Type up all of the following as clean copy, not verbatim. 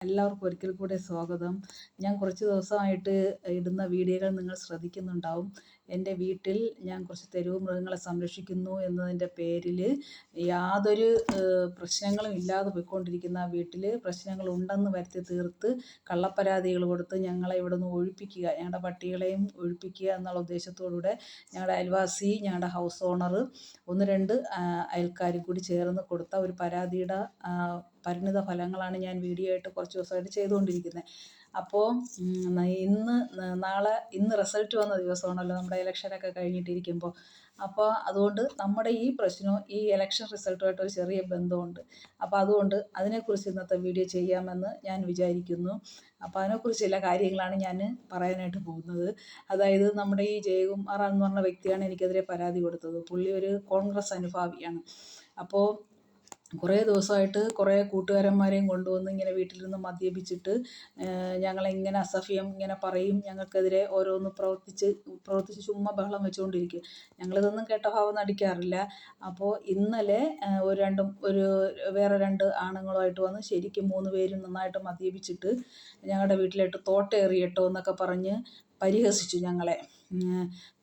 എല്ലാവർക്കും ഒരിക്കൽ കൂടെ സ്വാഗതം. ഞാൻ കുറച്ച് ദിവസമായിട്ട് ഇടുന്ന വീഡിയോകൾ നിങ്ങൾ ശ്രദ്ധിക്കുന്നുണ്ടാവും. എൻ്റെ വീട്ടിൽ ഞാൻ കുറച്ച് തെരുവ് മൃഗങ്ങളെ സംരക്ഷിക്കുന്നു എന്നതിൻ്റെ പേരിൽ യാതൊരു പ്രശ്നങ്ങളും ഇല്ലാതെ പോയിക്കൊണ്ടിരിക്കുന്ന വീട്ടിൽ പ്രശ്നങ്ങളുണ്ടെന്ന് വരുത്തി തീർത്ത് കള്ളപ്പരാതികൾ കൊടുത്ത് ഞങ്ങളെ ഇവിടെ നിന്ന് ഒഴിപ്പിക്കുക, ഞങ്ങളുടെ പട്ടികളെയും ഒഴിപ്പിക്കുക എന്നുള്ള ഉദ്ദേശത്തോടുകൂടെ ഞങ്ങളുടെ അയൽവാസി, ഞങ്ങളുടെ ഹൗസ് ഓണർ, ഒന്ന് രണ്ട് അയൽക്കാരും കൂടി ചേർന്ന് കൊടുത്ത ഒരു പരാതിയുടെ പരിണിത ഫലങ്ങളാണ് ഞാൻ വീഡിയോ ആയിട്ട് കുറച്ച് ദിവസമായിട്ട് ചെയ്തുകൊണ്ടിരിക്കുന്നത്. അപ്പോൾ ഇന്ന് റിസൾട്ട് വന്ന ദിവസമാണല്ലോ, നമ്മുടെ ഇലക്ഷനൊക്കെ കഴിഞ്ഞിട്ടിരിക്കുമ്പോൾ. അപ്പോൾ അതുകൊണ്ട് നമ്മുടെ ഈ പ്രശ്നവും ഈ ഇലക്ഷൻ റിസൾട്ടുമായിട്ട് ഒരു ചെറിയ ബന്ധമുണ്ട്. അപ്പോൾ അതുകൊണ്ട് അതിനെക്കുറിച്ച് ഇന്നത്തെ വീഡിയോ ചെയ്യാമെന്ന് ഞാൻ വിചാരിക്കുന്നു. അപ്പോൾ അതിനെക്കുറിച്ച് ചില കാര്യങ്ങളാണ് ഞാൻ പറയാനായിട്ട് പോകുന്നത്. അതായത് നമ്മുടെ ഈ ജയകുമാർ എന്ന് പറഞ്ഞ വ്യക്തിയാണ് എനിക്കെതിരെ പരാതി കൊടുത്തത്. പുള്ളി ഒരു കോൺഗ്രസ് അനുഭാവിയാണ്. അപ്പോൾ കുറേ ദിവസമായിട്ട് കുറേ കൂട്ടുകാരന്മാരെയും കൊണ്ടുവന്ന് ഇങ്ങനെ വീട്ടിലിരുന്ന് മദ്യപിച്ചിട്ട് ഞങ്ങളെ ഇങ്ങനെ അസഭ്യം ഇങ്ങനെ പറയും, ഞങ്ങൾക്കെതിരെ ഓരോന്ന് പ്രവർത്തിച്ച് ചുമ്മാ ബഹളം വെച്ചുകൊണ്ടിരിക്കും. ഞങ്ങളിതൊന്നും കേട്ട ഭാവം നടിക്കാറില്ല. അപ്പോൾ ഇന്നലെ വേറെ രണ്ട് ആണുങ്ങളുമായിട്ട് വന്ന് ശരിക്കും 3 പേരും നന്നായിട്ട് മദ്യപിച്ചിട്ട് ഞങ്ങളുടെ വീട്ടിലോട്ട് തോട്ടേറിയട്ടോ എന്നൊക്കെ പറഞ്ഞ് പരിഹസിച്ചു ഞങ്ങളെ.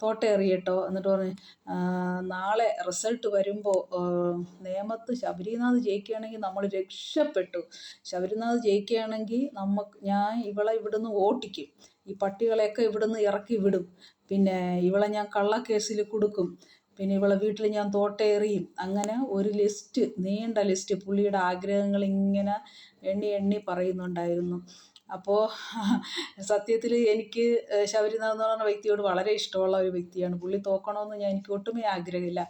തോട്ടേറിയട്ടോ എന്നിട്ട് പറഞ്ഞ് നാളെ റിസൾട്ട് വരുമ്പോൾ നേമത്ത് ശബരിനാഥ് ജയിക്കുകയാണെങ്കിൽ നമ്മൾ രക്ഷപ്പെട്ടു. ശബരിനാഥ് ജയിക്കുകയാണെങ്കിൽ ഞാൻ ഇവളെ ഇവിടുന്ന് ഓട്ടിക്കും, ഈ പട്ടികളെയൊക്കെ ഇവിടുന്ന് ഇറക്കി വിടും, പിന്നെ ഇവളെ ഞാൻ കള്ളക്കേസിൽ കൊടുക്കും, പിന്നെ ഇവളെ വീട്ടിൽ ഞാൻ തോട്ടേറിയും. അങ്ങനെ ഒരു നീണ്ട ലിസ്റ്റ് പുള്ളിയുടെ ആഗ്രഹങ്ങൾ ഇങ്ങനെ എണ്ണി പറയുന്നുണ്ടായിരുന്നു. അപ്പോൾ സത്യത്തിൽ എനിക്ക് ശബരിനാഥ് എന്ന് പറയുന്ന വ്യക്തിയോട് വളരെ ഇഷ്ടമുള്ള ഒരു വ്യക്തിയാണ്. പുള്ളി തോക്കണമെന്ന് എനിക്ക് ഒട്ടുമേ ആഗ്രഹമില്ല.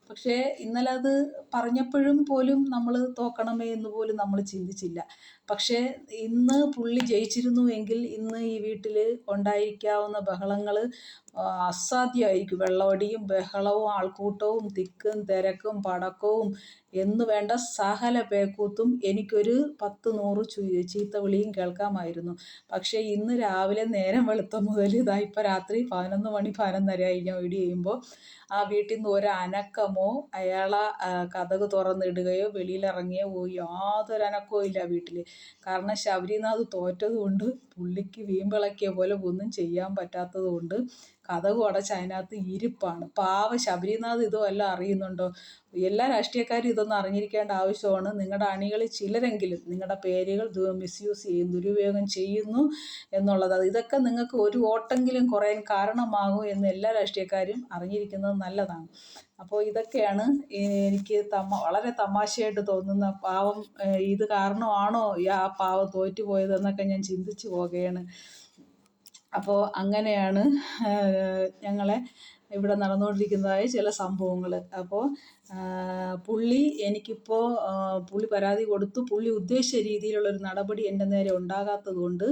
പക്ഷേ ഇന്നലെ അത് പറഞ്ഞപ്പോഴും പോലും നമ്മൾ തോക്കണമേ എന്ന് പോലും നമ്മൾ ചിന്തിച്ചില്ല. പക്ഷേ ഇന്ന് പുള്ളി ജയിച്ചിരുന്നു എങ്കിൽ ഇന്ന് ഈ വീട്ടിൽ ഉണ്ടായിരിക്കാവുന്ന ബഹളങ്ങൾ അസാധ്യമായിരിക്കും. വെള്ളമടിയും ബഹളവും ആൾക്കൂട്ടവും തിക്കും തിരക്കും പടക്കവും എന്ന് വേണ്ട സകല പേക്കൂത്തും എനിക്കൊരു 10-100 ചീത്ത വിളിയും കേൾക്കാമായിരുന്നു. പക്ഷേ ഇന്ന് രാവിലെ നേരം വെളുത്ത മുതൽ ഇപ്പം രാത്രി 11 മണി 11:30 ഞാൻ വീഡിയോ ചെയ്യുമ്പോൾ ആ വീട്ടിൽ നിന്ന് ഒരനക്കമോ അയാളെ കതക് തുറന്നിടുകയോ വെളിയിലിറങ്ങിയോ യാതൊരു അനക്കവും ഇല്ല വീട്ടിൽ. കാരണം ശബരിനാഥ് തോറ്റത് കൊണ്ട് പുള്ളിക്ക് വീമ്പിളക്കിയ പോലെ ഒന്നും ചെയ്യാൻ പറ്റാത്തത് കൊണ്ട് കതകും അടച്ച് അതിനകത്ത് ഇരിപ്പാണ്. പാവ ശബരിനാഥ് ഇതുമെല്ലാം അറിയുന്നുണ്ടോ? എല്ലാ രാഷ്ട്രീയക്കാരും ഇതൊന്നും അറിഞ്ഞിരിക്കേണ്ട ആവശ്യമാണ്. നിങ്ങളുടെ അണികളിൽ ചിലരെങ്കിലും നിങ്ങളുടെ പേരുകൾ മിസ്യൂസ് ചെയ്യും, ദുരുപയോഗം ചെയ്യുന്നു എന്നുള്ളത്. ഇതൊക്കെ നിങ്ങൾക്ക് ഒരു വോട്ടെങ്കിലും കുറയാൻ കാരണമാകും എന്ന് എല്ലാ രാഷ്ട്രീയക്കാരും അറിഞ്ഞിരിക്കുന്നത് നല്ലതാണ്. അപ്പോൾ ഇതൊക്കെയാണ് എനിക്ക് വളരെ തമാശയായിട്ട് തോന്നുന്ന. പാവം ഇത് കാരണമാണോ ആ പാവം തോറ്റുപോയതെന്നൊക്കെ ഞാൻ ചിന്തിച്ചു പോകുകയാണ്. അപ്പോൾ അങ്ങനെയാണ് ഞങ്ങളെ ഇവിടെ നടന്നുകൊണ്ടിരിക്കുന്നതായ ചില സംഭവങ്ങൾ. അപ്പോൾ പുള്ളി പരാതി കൊടുത്തു. പുള്ളി ഉദ്ദേശിച്ച രീതിയിലുള്ളൊരു നടപടി എൻ്റെ നേരെ ഉണ്ടാകാത്തത് കൊണ്ട്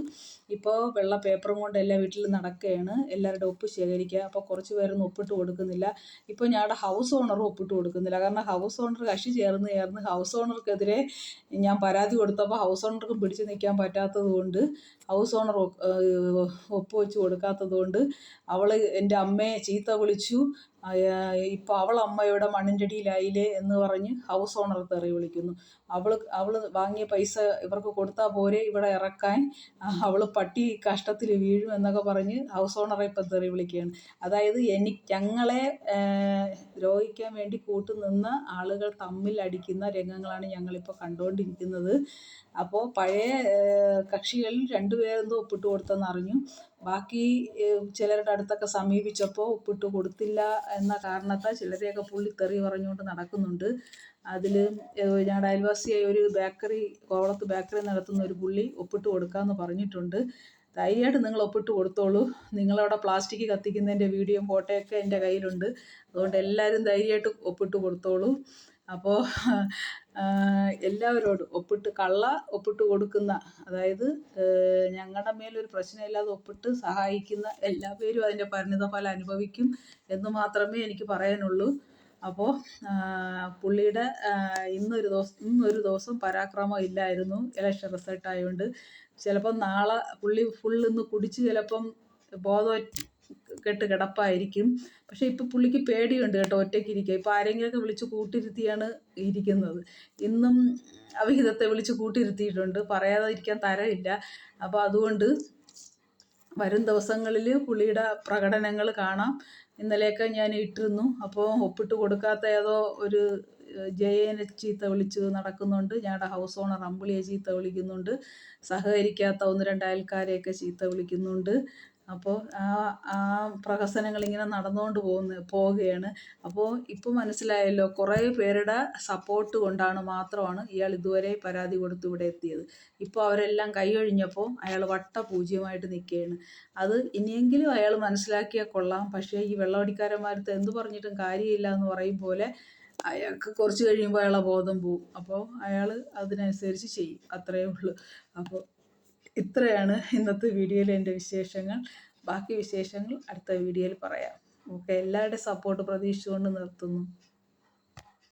ഇപ്പോൾ വെള്ള പേപ്പറും കൊണ്ട് എല്ലാ വീട്ടിലും നടക്കുകയാണ്, എല്ലാവരുടെ ഒപ്പ് ശേഖരിക്കുക. അപ്പോൾ കുറച്ച് പേരൊന്നും ഒപ്പിട്ട് കൊടുക്കുന്നില്ല. ഇപ്പോൾ ഞങ്ങളുടെ ഹൗസ് ഓണറും ഒപ്പിട്ട് കൊടുക്കുന്നില്ല. കാരണം ഹൗസ് ഓണർ കക്ഷി ചേർന്ന് ഹൗസ് ഓണർക്കെതിരെ ഞാൻ പരാതി കൊടുത്തപ്പോൾ ഹൗസ് ഓണർക്കും പിടിച്ചു നിൽക്കാൻ പറ്റാത്തത് കൊണ്ട് ഹൗസ് ഓണർ ഒപ്പ് വെച്ച് കൊടുക്കാത്തത് കൊണ്ട് അവൾ എൻ്റെ അമ്മയെ ചീത്ത വിളിച്ചു. ഇപ്പോൾ അമ്മയുടെ മണ്ണിൻ്റെ അടിയിലായില്ലേ എന്ന് പറഞ്ഞ് ഹൗസ് ഓണർ തെറി വിളിക്കുന്നു. അവൾ വാങ്ങിയ പൈസ ഇവർക്ക് കൊടുത്താൽ പോരെ ഇവിടെ ഇറക്കാൻ, അവൾ പട്ടി കഷ്ടത്തിൽ വീഴും എന്നൊക്കെ പറഞ്ഞ് ഹൗസ് ഓണറെ ഇപ്പം തെറി വിളിക്കുകയാണ്. അതായത് ഞങ്ങളെ ദ്രോഹിക്കാൻ വേണ്ടി കൂട്ടുനിന്ന ആളുകൾ തമ്മിൽ അടിക്കുന്ന രംഗങ്ങളാണ് ഞങ്ങളിപ്പോൾ കണ്ടുകൊണ്ടിരിക്കുന്നത്. അപ്പോൾ പഴയ കക്ഷികളിൽ 2 പേരെന്തോ ഒപ്പിട്ട് കൊടുത്തെന്ന് അറിഞ്ഞു. ബാക്കി ചിലരുടെ അടുത്തൊക്കെ സമീപിച്ചപ്പോൾ ഒപ്പിട്ട് കൊടുത്തില്ല എന്ന കാരണത്താൽ ചിലരെയൊക്കെ പുള്ളി തെറി പറഞ്ഞുകൊണ്ട് നടക്കുന്നുണ്ട്. അതിൽ ഞങ്ങളുടെ അയൽവാസിയായ ഒരു കോവളത്ത് ബേക്കറി നടത്തുന്ന ഒരു പുള്ളി ഒപ്പിട്ട് കൊടുക്കാമെന്ന് പറഞ്ഞിട്ടുണ്ട്. ധൈര്യമായിട്ട് നിങ്ങൾ ഒപ്പിട്ട് കൊടുത്തോളൂ. നിങ്ങളവിടെ പ്ലാസ്റ്റിക് കത്തിക്കുന്നതിൻ്റെ വീഡിയോയും ഫോട്ടോയൊക്കെ എൻ്റെ കയ്യിലുണ്ട്. അതുകൊണ്ട് എല്ലാവരും ധൈര്യമായിട്ട് ഒപ്പിട്ട് കൊടുത്തോളൂ. അപ്പോൾ എല്ലാവരോടും ഒപ്പിട്ട് കൊടുക്കുന്ന, അതായത് ഞങ്ങളുടെ മേലൊരു പ്രശ്നമില്ലാതെ ഒപ്പിട്ട് സഹായിക്കുന്ന എല്ലാ പേരും അതിൻ്റെ പരിണിത ഫലം അനുഭവിക്കും എന്ന് മാത്രമേ എനിക്ക് പറയാനുള്ളൂ. അപ്പോൾ പുള്ളിയുടെ ഇന്നൊരു ദിവസം പരാക്രമം ഇല്ലായിരുന്നു ഇലക്ഷൻ റിസൾട്ട് ആയതുകൊണ്ട്. ചിലപ്പം നാളെ പുള്ളി ഇന്ന് കുടിച്ച് ചിലപ്പം കെട്ട് കിടപ്പായിരിക്കും. പക്ഷേ ഇപ്പം പുള്ളിക്ക് പേടിയുണ്ട് കേട്ടോ ഒറ്റയ്ക്ക് ഇരിക്കുക. ഇപ്പം ആരെങ്കിലുമൊക്കെ വിളിച്ച് കൂട്ടിരുത്തിയാണ് ഇരിക്കുന്നത്. ഇന്നും അവിഹിതത്തെ വിളിച്ച് കൂട്ടിരുത്തിയിട്ടുണ്ട്, പറയാതിരിക്കാൻ തരമില്ല. അപ്പോൾ അതുകൊണ്ട് വരും ദിവസങ്ങളിൽ പുള്ളിയുടെ പ്രകടനങ്ങൾ കാണാം. ഇന്നലെയൊക്കെ ഞാൻ ഇട്ടിരുന്നു. അപ്പോൾ ഒപ്പിട്ട് കൊടുക്കാത്ത ഏതോ ഒരു ജയനെ ചീത്ത വിളിച്ച് നടക്കുന്നുണ്ട്, ഞങ്ങളുടെ ഹൗസ് ഓണർ അമ്പിളിയെ ചീത്ത വിളിക്കുന്നുണ്ട്, സഹകരിക്കാത്ത 1-2 അയൽക്കാരെയൊക്കെ ചീത്ത വിളിക്കുന്നുണ്ട്. അപ്പോൾ ആ പ്രഹസനങ്ങൾ ഇങ്ങനെ നടന്നുകൊണ്ട് പോവുകയാണ്. അപ്പോൾ ഇപ്പോൾ മനസ്സിലായല്ലോ, കുറേ പേരുടെ സപ്പോർട്ട് കൊണ്ടാണ് മാത്രമാണ് ഇയാൾ ഇതുവരെ പരാതി കൊടുത്ത് ഇവിടെ എത്തിയത്. ഇപ്പോൾ അവരെല്ലാം കൈയൊഴിഞ്ഞപ്പോൾ അയാൾ വട്ടപൂജ്യമായിട്ട് നിൽക്കുകയാണ്. അത് ഇനിയെങ്കിലും അയാൾ മനസ്സിലാക്കിയാൽ കൊള്ളാം. പക്ഷേ ഈ വെള്ളമടിക്കാരന്മാരടുത്ത് എന്ത് പറഞ്ഞിട്ടും കാര്യമില്ല എന്ന് പറയും പോലെ അയാൾക്ക് കുറച്ച് കഴിയുമ്പോൾ അയാളെ ബോധം പോവും. അപ്പോൾ അയാൾ അതിനനുസരിച്ച് ചെയ്യും, അത്രയേ ഉള്ളൂ. അപ്പോൾ ഇത്രയാണ് ഇന്നത്തെ വീഡിയോയിൽ എൻ്റെ വിശേഷങ്ങൾ. ബാക്കി വിശേഷങ്ങൾ അടുത്ത വീഡിയോയിൽ പറയാം. ഓക്കെ, എല്ലാവരുടെയും സപ്പോർട്ട് പ്രതീക്ഷിച്ചുകൊണ്ട് നിർത്തുന്നു.